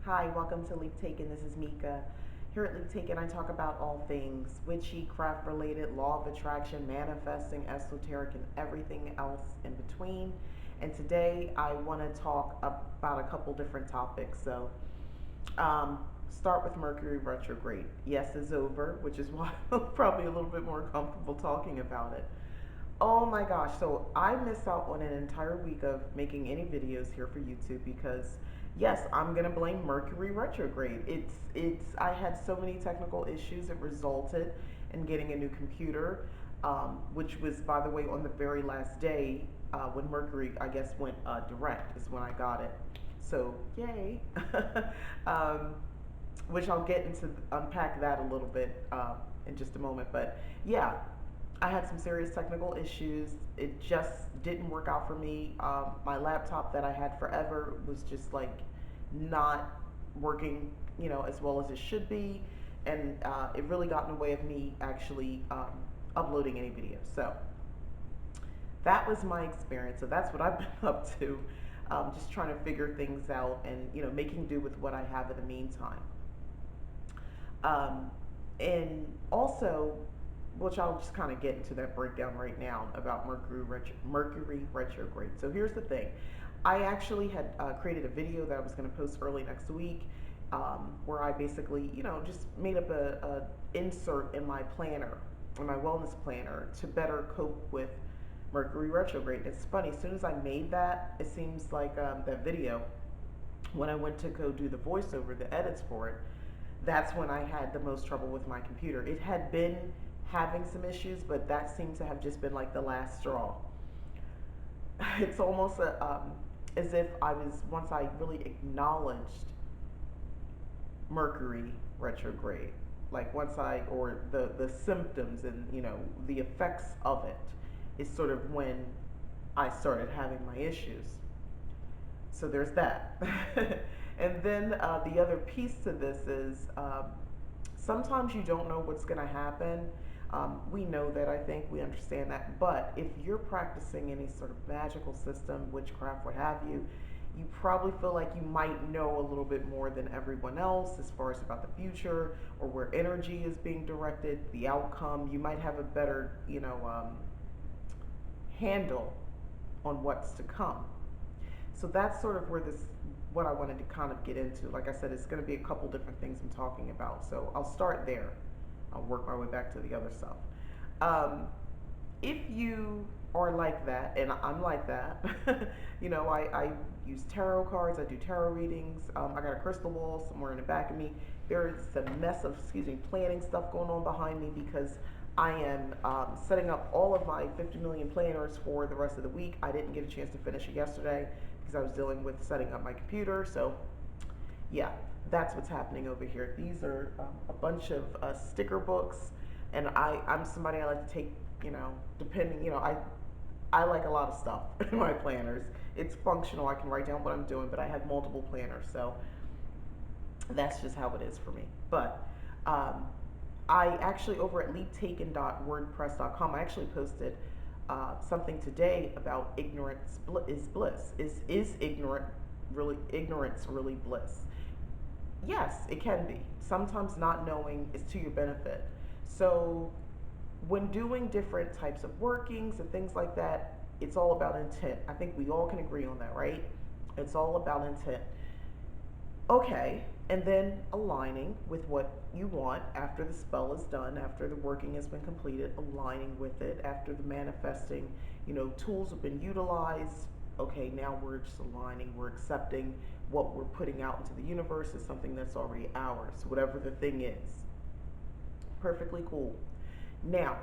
Hi, welcome to Leap Taken. This is Mika. Here at Leap Taken, I talk about all things witchy, craft related, law of attraction, manifesting, esoteric, and everything else in between. And today I want to talk about a couple different topics. Start with Mercury Retrograde. Yes, it's over, which is why I'm probably a little bit more comfortable talking about it. Oh my gosh, so I missed out on an entire week of making any videos here for YouTube because yes, I'm gonna blame Mercury retrograde. It's I had so many technical issues. It resulted in getting a new computer, which was, by the way, on the very last day when Mercury, I guess, went direct is when I got it. So yay. um, which I'll get into unpack that a little bit in just a moment. But yeah, I had some serious technical issues. It just didn't work out for me. My laptop that I had forever was just like not working, as well as it should be, and it really got in the way of me actually uploading any videos. So that was my experience. So that's what I've been up to, just trying to figure things out and making do with what I have in the meantime. Um, and also, which I'll just kind of get into that breakdown right now about Mercury retrograde. So here's the thing. I actually had created a video that I was going to post early next week, where I basically, just made up a insert in my planner, in my wellness planner, to better cope with Mercury retrograde. It's funny. As soon as I made that, it seems like that video, when I went to go do the voiceover, the edits for it, that's when I had the most trouble with my computer. It had been having some issues, but that seemed to have just been like the last straw. It's almost as if I was, once I really acknowledged Mercury retrograde, like once or the symptoms and the effects of it, is sort of when I started having my issues. So there's that. And then the other piece to this is sometimes you don't know what's going to happen. We know that, I think we understand that. But if you're practicing any sort of magical system, witchcraft, what have you, you probably feel like you might know a little bit more than everyone else as far as about the future or where energy is being directed, the outcome. You might have a better, handle on what's to come. So that's sort of what I wanted to kind of get into. Like I said, it's going to be a couple different things I'm talking about. So I'll start there. I'll work my way back to the other stuff. If you are like that, and I'm like that, I use tarot cards, I do tarot readings, I got a crystal ball somewhere in the back of me. There is a mess of, planning stuff going on behind me because I am setting up all of my 50 million planners for the rest of the week. I didn't get a chance to finish it yesterday because I was dealing with setting up my computer. So yeah, that's what's happening over here. These are a bunch of sticker books, and I'm somebody, I like to take, depending, I like a lot of stuff in my planners. It's functional. I can write down what I'm doing, but I have multiple planners, so that's just how it is for me. But I actually, over at leaptaken.wordpress.com, I actually posted something today about ignorance is bliss. Is ignorance really bliss? Yes, it can be. Sometimes not knowing is to your benefit. So when doing different types of workings and things like that, it's all about intent. I think we all can agree on that, right? It's all about intent. Okay, and then aligning with what you want after the spell is done, after the working has been completed, aligning with it after the manifesting, tools have been utilized. Okay, now we're just aligning, we're accepting what we're putting out into the universe is something that's already ours, whatever the thing is. Perfectly cool. Now,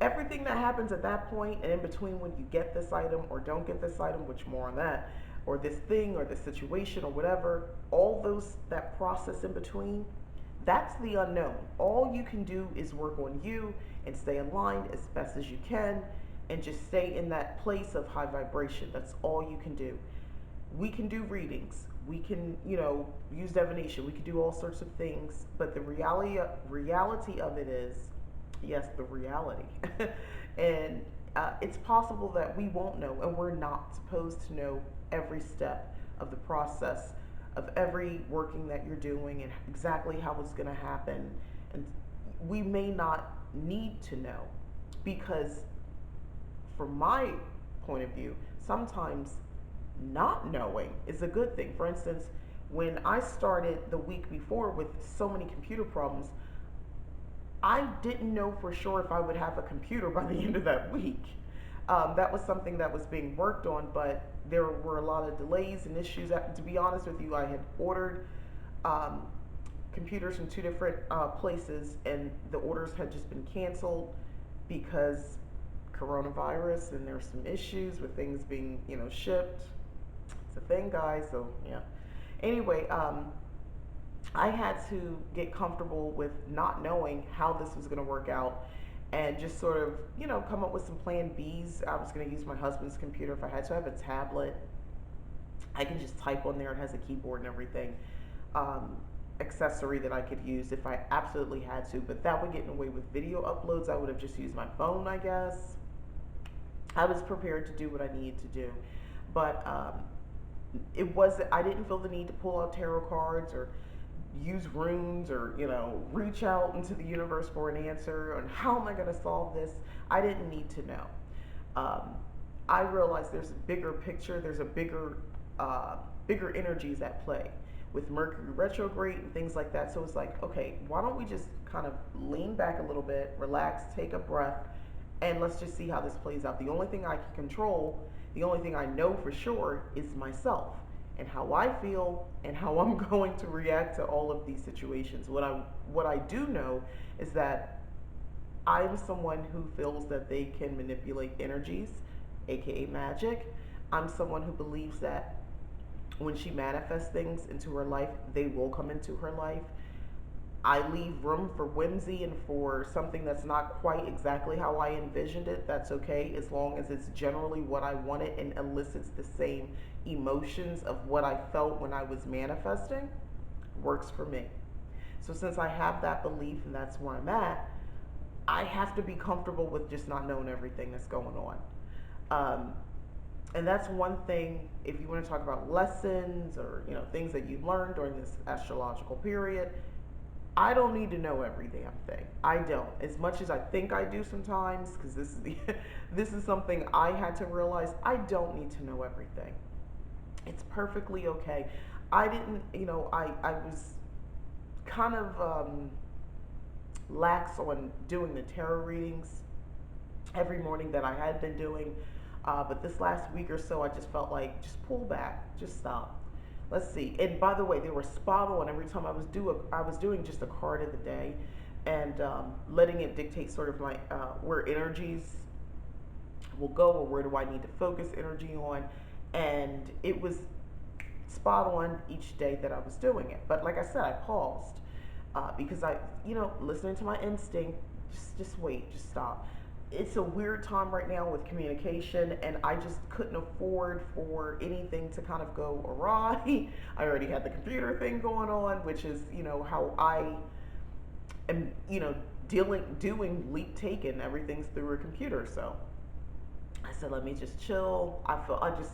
everything that happens at that point and in between when you get this item or don't get this item, which more on that, or this thing or this situation or whatever, all that process in between, that's the unknown. All you can do is work on you and stay aligned as best as you can and just stay in that place of high vibration. That's all you can do. We can do readings. We can, use divination. We can do all sorts of things, but the reality of it is, yes, the reality. And it's possible that we won't know, and we're not supposed to know every step of the process of every working that you're doing and exactly how it's going to happen. And we may not need to know because, from my point of view, sometimes not knowing is a good thing. For instance, when I started the week before with so many computer problems, I didn't know for sure if I would have a computer by the end of that week. That was something that was being worked on, but there were a lot of delays and issues. To be honest with you, I had ordered um, computers from two different places, and the orders had just been canceled because coronavirus, and there's some issues with things being, shipped. It's a thing, guys. So yeah. Anyway, I had to get comfortable with not knowing how this was going to work out and just sort of, come up with some plan Bs. I was going to use my husband's computer. If I had to have a tablet, I can just type on there. It has a keyboard and everything. Accessory that I could use if I absolutely had to, but that would get in the way with video uploads. I would have just used my phone, I guess. I was prepared to do what I needed to do, but I didn't feel the need to pull out tarot cards or use runes or reach out into the universe for an answer on how am I going to solve this. I didn't need to know. um, I realized there's a bigger picture. There's a bigger energies at play with Mercury Retrograde and things like that. So it's like, okay, why don't we just kind of lean back a little bit, relax, take a breath, and let's just see how this plays out. The only thing I can control, the only thing I know for sure is myself and how I feel and how I'm going to react to all of these situations. What I do know is that I'm someone who feels that they can manipulate energies, aka magic. I'm someone who believes that when she manifests things into her life, they will come into her life. I leave room for whimsy and for something that's not quite exactly how I envisioned it. That's okay, as long as it's generally what I wanted and elicits the same emotions of what I felt when I was manifesting. Works for me. So since I have that belief and that's where I'm at, I have to be comfortable with just not knowing everything that's going on. And that's one thing. If you want to talk about lessons or things that you learned during this astrological period, I don't need to know every damn thing. I don't. As much as I think I do sometimes, because this is something I had to realize. I don't need to know everything. It's perfectly okay. I didn't. I was kind of lax on doing the tarot readings every morning that I had been doing. But this last week or so, I just felt like, just pull back, just stop. Let's see. And by the way, they were spot on every time I was doing just a card of the day, and letting it dictate sort of my where energies will go, or where do I need to focus energy on. And it was spot on each day that I was doing it. But like I said, I paused because listening to my instinct, just wait, just stop. It's a weird time right now with communication, and I just couldn't afford for anything to kind of go awry. I already had the computer thing going on, which is, how I am, doing leap taken. Everything's through a computer. So I said, let me just chill. I just,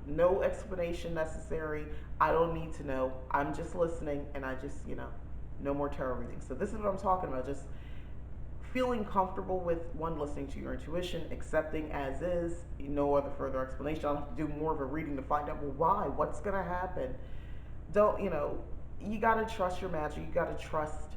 no explanation necessary. I don't need to know. I'm just listening, and I just, no more tarot reading. So this is what I'm talking about. Just feeling comfortable with listening to your intuition, accepting as is, no other further explanation. I'll have to do more of a reading to find out, well, why? What's going to happen? Don't, you got to trust your magic. You got to trust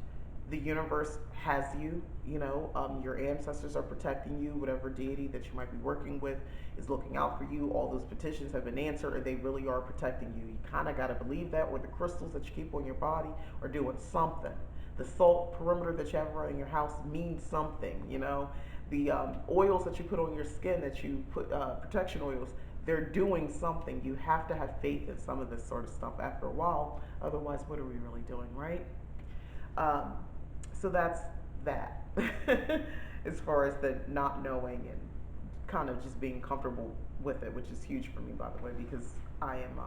the universe has you. Your ancestors are protecting you. Whatever deity that you might be working with is looking out for you. All those petitions have been answered, and they really are protecting you. You kind of got to believe that, or the crystals that you keep on your body are doing something. The salt perimeter that you have around your house means something. The oils that you put on your skin, that you put protection oils, they're doing something. You have to have faith in some of this sort of stuff after a while. Otherwise, what are we really doing, right? So that's that. As far as the not knowing and kind of just being comfortable with it, which is huge for me, by the way, because I am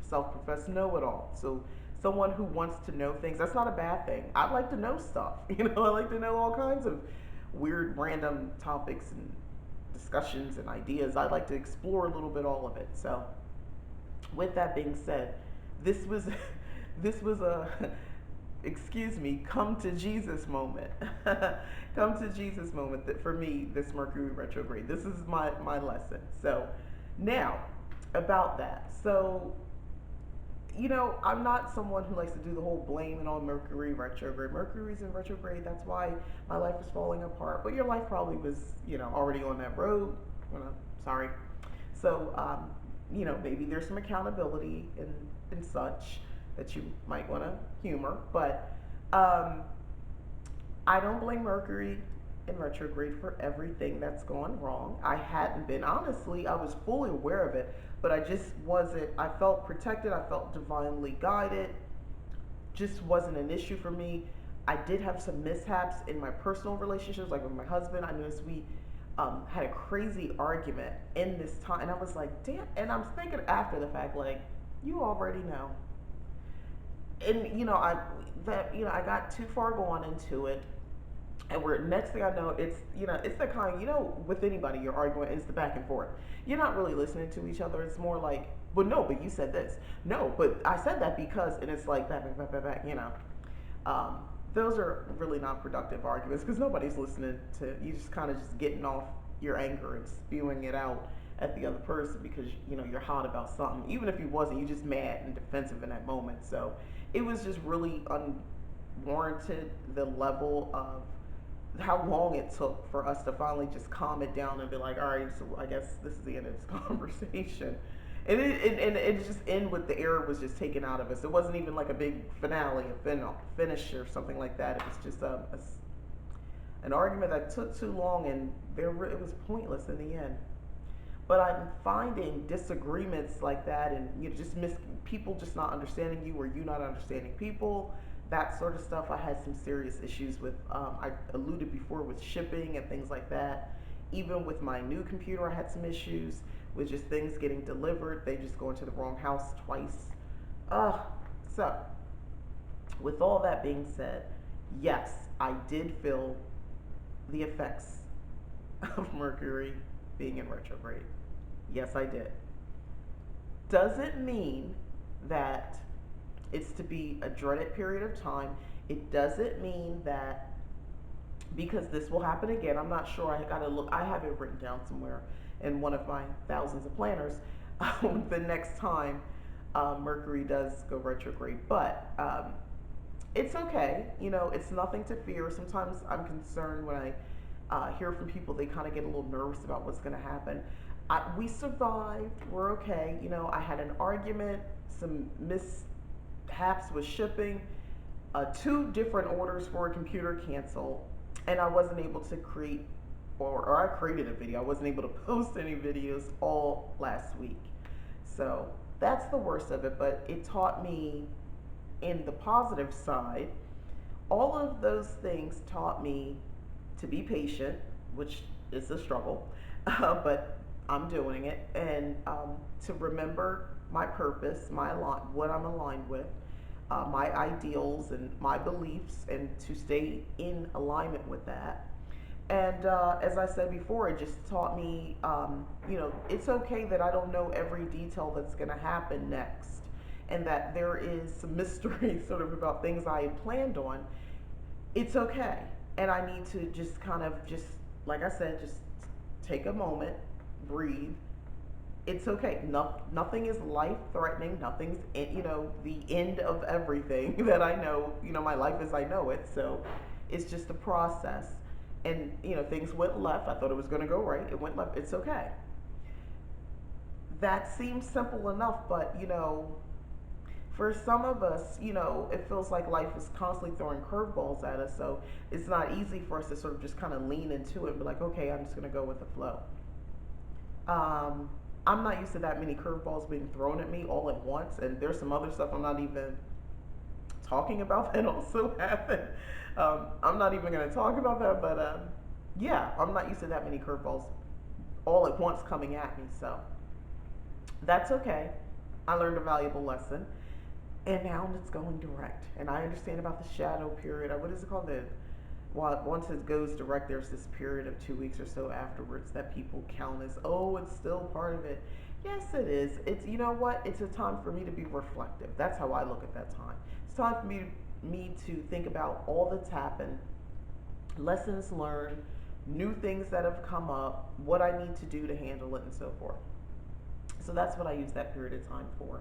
self-professed know-it-all. So someone who wants to know things, that's not a bad thing. I like to know stuff. I like to know all kinds of weird, random topics and discussions and ideas. I like to explore a little bit all of it. So with that being said, this was this was a excuse me, come to Jesus moment. Come to Jesus moment that for me, this Mercury retrograde. This is my lesson. So now about that. So I'm not someone who likes to do the whole blaming on Mercury retrograde. Mercury's in retrograde. That's why my life is falling apart. But your life probably was, already on that road. Sorry. So, maybe there's some accountability and such that you might want to humor. But I don't blame Mercury in retrograde for everything that's gone wrong. I hadn't been. Honestly, I was fully aware of it, but I just wasn't. I felt protected. I felt divinely guided. Just wasn't an issue for me. I did have some mishaps in my personal relationships, like with my husband. I noticed we had a crazy argument in this time, and I was like, damn. And I'm thinking after the fact, like, you already know. And I got too far going into it, and where next thing I know, it's the kind, with anybody you're arguing, it's the back and forth. You're not really listening to each other. It's more like, but no, but you said this. No, but I said that because, and it's like back. Those are really not productive arguments because nobody's listening to you. Just kind of just getting off your anger and spewing it out at the other person because you're hot about something. Even if you wasn't, you just mad and defensive in that moment. So it was just really unwarranted, the level of how long it took for us to finally just calm it down and be like, all right, so I guess this is the end of this conversation. And it just ended with the air was just taken out of us. It wasn't even like a big finale, a finish or something like that. It was just an argument that took too long, and it was pointless in the end. But I'm finding disagreements like that, and just people just not understanding you, or you not understanding people, that sort of stuff. I had some serious issues with. I alluded before with shipping and things like that. Even with my new computer, I had some issues with just things getting delivered. They just go into the wrong house twice. So, with all that being said, yes, I did feel the effects of Mercury being in retrograde. Yes, I did. Doesn't mean that it's to be a dreaded period of time. It doesn't mean that because this will happen again. I'm not sure. I gotta look. I have it written down somewhere in one of my thousands of planners. The next time Mercury does go retrograde, but it's okay. It's nothing to fear. Sometimes I'm concerned when I hear from people. They kind of get a little nervous about what's going to happen. We survived. We're okay. I had an argument, some mishaps with shipping, 2 different orders for a computer cancel, and I wasn't able to create, or I created a video. I wasn't able to post any videos all last week. So that's the worst of it, but it taught me in the positive side, all of those things taught me to be patient, which is a struggle, but I'm doing it, and to remember my purpose, what I'm aligned with, my ideals and my beliefs, and to stay in alignment with that. And as I said before, it just taught me, it's okay that I don't know every detail that's going to happen next, and that there is some mystery sort of about things I had planned on. It's okay. And I need to just kind of like I said, just take a moment, breathe. It's okay. Nothing is life threatening. Nothing's, the end of everything that I know, my life as I know it. So it's just a process. And, things went left. I thought it was going to go right. It went left. It's okay. That seems simple enough, but, for some of us, it feels like life is constantly throwing curveballs at us. So it's not easy for us to sort of just kind of lean into it and be like, okay, I'm just going to go with the flow. I'm not used to that many curveballs being thrown at me all at once. And there's some other stuff I'm not even talking about that also happened. I'm not even going to talk about that, but yeah, I'm not used to that many curveballs all at once coming at me. So that's okay. I learned a valuable lesson. And now it's going direct. And I understand about the shadow period. What is it called? Once it goes direct, there's this period of 2 weeks or so afterwards that people count as, oh, it's still part of it. Yes, it is. It's, you know what? It's a time for me to be reflective. That's how I look at that time. It's time for me to think about all that's happened, lessons learned, new things that have come up, what I need to do to handle it, and so forth. So that's what I use that period of time for.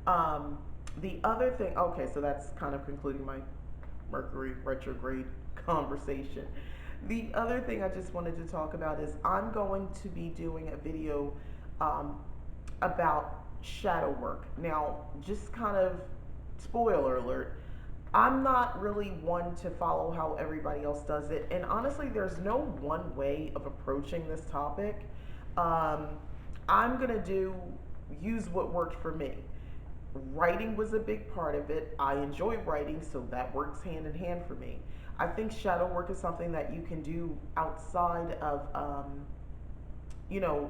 Um, the other thing, okay, so that's kind of concluding my Mercury retrograde conversation. The other thing I just wanted to talk about is I'm going to be doing a video um, about shadow work. Now, just kind of spoiler alert, I'm not really one to follow how everybody else does it. And honestly, there's no one way of approaching this topic. Um, I'm going to use what worked for me. Writing was a big part of it. I enjoy writing, so that works hand in hand for me. I think shadow work is something that you can do outside of, you know,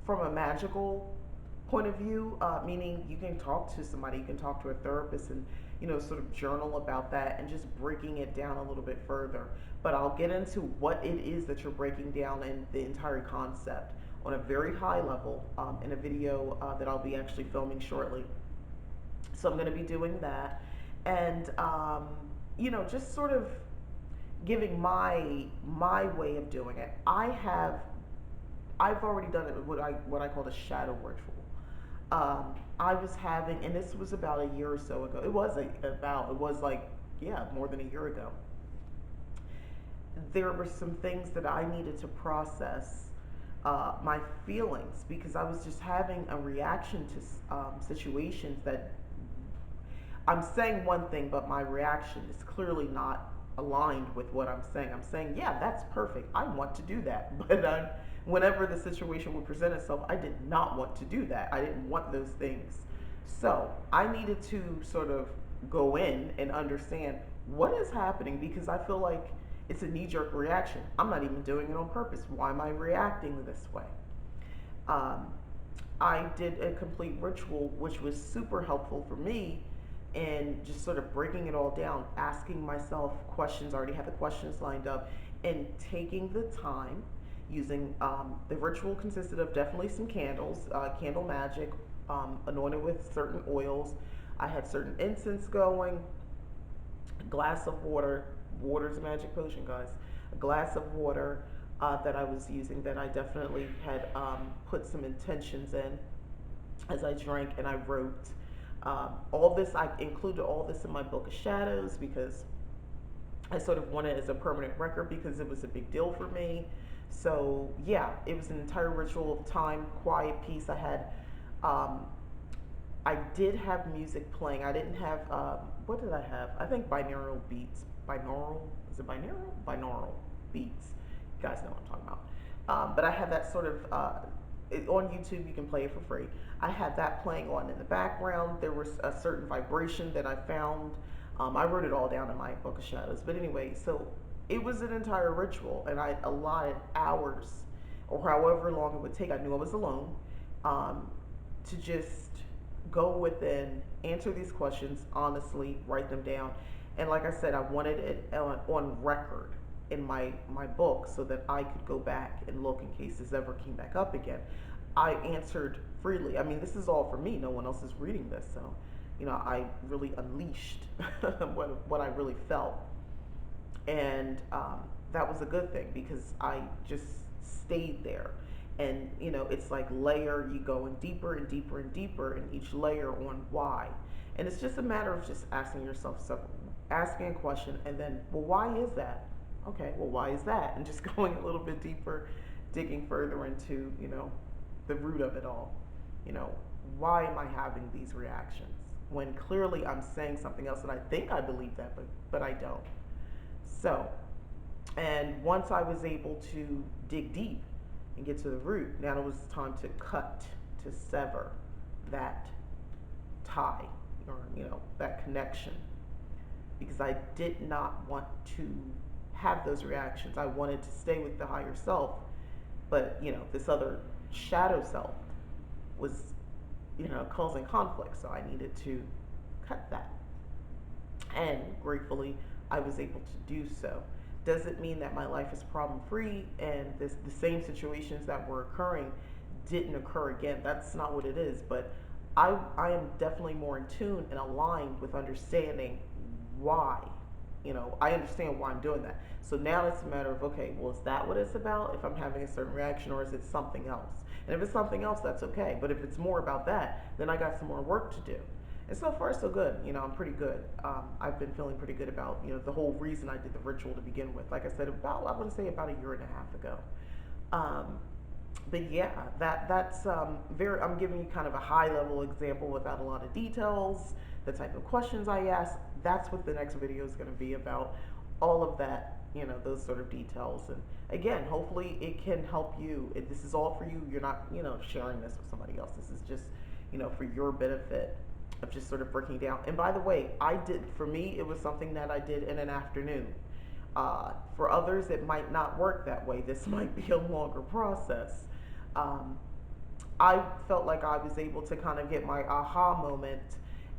from a magical point of view, meaning you can talk to somebody, you can talk to a therapist and, sort of journal about that and just breaking it down a little bit further. But I'll get into what it is that you're breaking down and the entire concept on a very high level in a video that I'll be actually filming shortly. So I'm going to be doing that, and just sort of giving my way of doing it. I've already done it with what I call a shadow ritual. I was having, and this was about a year or so ago. It was like, yeah, more than a year ago. There were some things that I needed to process my feelings because I was just having a reaction to situations that I'm saying one thing, but my reaction is clearly not aligned with what I'm saying. I'm saying, yeah, that's perfect. I want to do that. But whenever the situation would present itself, I did not want to do that. I didn't want those things. So I needed to sort of go in and understand what is happening because I feel like it's a knee jerk reaction. I'm not even doing it on purpose. Why am I reacting this way? Um, I did a complete ritual, which was super helpful for me and just sort of breaking it all down, asking myself questions. I already had the questions lined up, and taking the time using the ritual consisted of definitely some candles, candle magic, anointed with certain oils. I had certain incense going, a glass of water. Water's a magic potion, guys. A glass of water that I was using that I definitely had put some intentions in as I drank and I wrote. I included all this in my book of shadows because I sort of wanted it as a permanent record because it was a big deal for me. So yeah, it was an entire ritual of time, quiet, peace. I did have music playing. I didn't have, what did I have? I think binaural beats. Binaural? Is it binaural? Binaural beats. You guys know what I'm talking about. But I had that sort of, on YouTube, you can play it for free. I had that playing on in the background. There was a certain vibration that I found. I wrote it all down in my book of shadows. But anyway, so it was an entire ritual, and I allotted hours or however long it would take. I knew I was alone to just go within, answer these questions honestly, write them down. And like I said, I wanted it on record in my book so that I could go back and look in case this ever came back up again. I answered freely. I mean, this is all for me. No one else is reading this. So, I really unleashed what I really felt. And that was a good thing because I just stayed there. And, it's like layer, you go in deeper and deeper and deeper in each layer on why. And it's just a matter of just asking yourself, asking a question, and then, well, why is that? Okay, well, why is that? And just going a little bit deeper, digging further into, the root of it all. Why am I having these reactions? When clearly I'm saying something else and I think I believe that, but I don't. So, and once I was able to dig deep and get to the root, now it was time to cut, to sever that tie or, that connection. Because I did not want to have those reactions. I wanted to stay with the higher self, but this other shadow self was causing conflict, so I needed to cut that, and gratefully I was able to do so. Does it mean that my life is problem free and the same situations that were occurring didn't occur again. That's not what it is. But I am definitely more in tune and aligned with understanding why. I understand why I'm doing that. So now it's a matter of, okay, well, is that what it's about? If I'm having a certain reaction, or is it something else? And if it's something else, that's okay. But if it's more about that, then I got some more work to do. And so far, so good. I'm pretty good. I've been feeling pretty good about, the whole reason I did the ritual to begin with. Like I said, I want to say about a year and a half ago. Um, but yeah, that's very. I'm giving you kind of a high level example without a lot of details. The type of questions I ask. That's what the next video is going to be about. All of that, those sort of details. And again, hopefully it can help you. If this is all for you, you're not, sharing this with somebody else. This is just, for your benefit of just sort of breaking down. And by the way, for me, it was something that I did in an afternoon. For others, it might not work that way. This might be a longer process. Um, I felt like I was able to kind of get my aha moment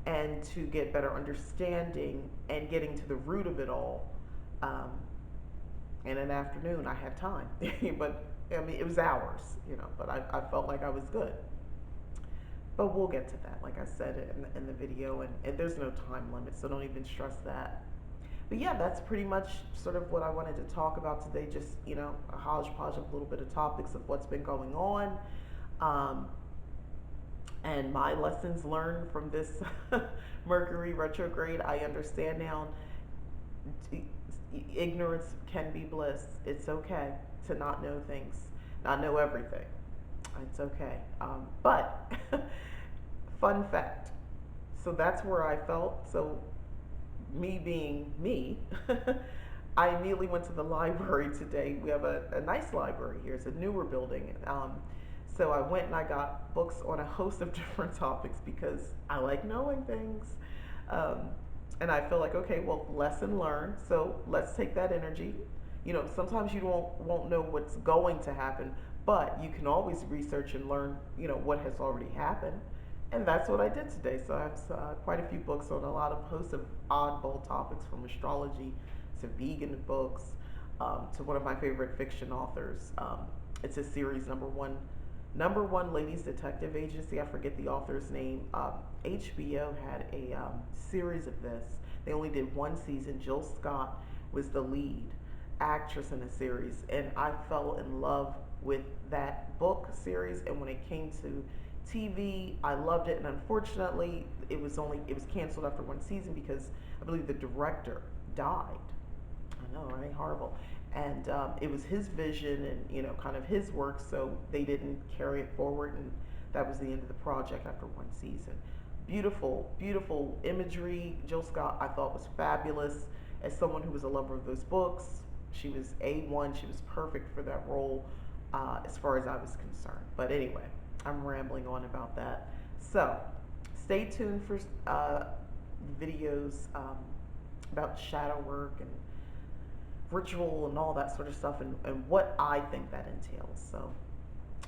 and to get better understanding and getting to the root of it all. Um, in an afternoon, I had time, but I mean, it was hours, but I felt like I was good. But we'll get to that, like I said in the video, and there's no time limit, so don't even stress that. But yeah, that's pretty much sort of what I wanted to talk about today. Just, a hodgepodge of a little bit of topics of what's been going on. And my lessons learned from this Mercury retrograde. I understand now ignorance can be bliss. It's okay to not know things, not know everything. It's okay. But, fun fact. So that's where I felt. So me being me, I immediately went to the library today. We have a nice library here. It's a newer building. So I went and I got books on a host of different topics because I like knowing things. And I feel like, okay, well, lesson learned. So let's take that energy. Sometimes you won't know what's going to happen, but you can always research and learn, what has already happened. And that's what I did today. So I have quite a few books on a lot of hosts of oddball topics, from astrology to vegan books, to one of my favorite fiction authors. It's a series, number one ladies detective agency. I forget the author's name. HBO had a series of this. They only did one season. Jill Scott was the lead actress in the series, and I fell in love with that book series. And when it came to TV, I loved it. And unfortunately, it was canceled after one season because I believe the director died. I know, right? Horrible. And it was his vision and kind of his work, so they didn't carry it forward, and that was the end of the project after one season. Beautiful, beautiful imagery. Jill Scott, I thought, was fabulous. As someone who was a lover of those books, she was A1. She was perfect for that role, as far as I was concerned. But anyway, I'm rambling on about that. So stay tuned for videos about shadow work and ritual and all that sort of stuff, and what I think that entails. So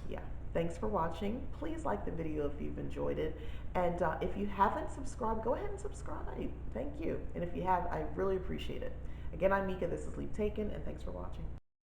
yeah, thanks for watching. Please like the video if you've enjoyed it, and if you haven't subscribed, go ahead and subscribe. Thank you. And if you have, I really appreciate it. Again, I'm Mika, this is Leap Taken, and thanks for watching.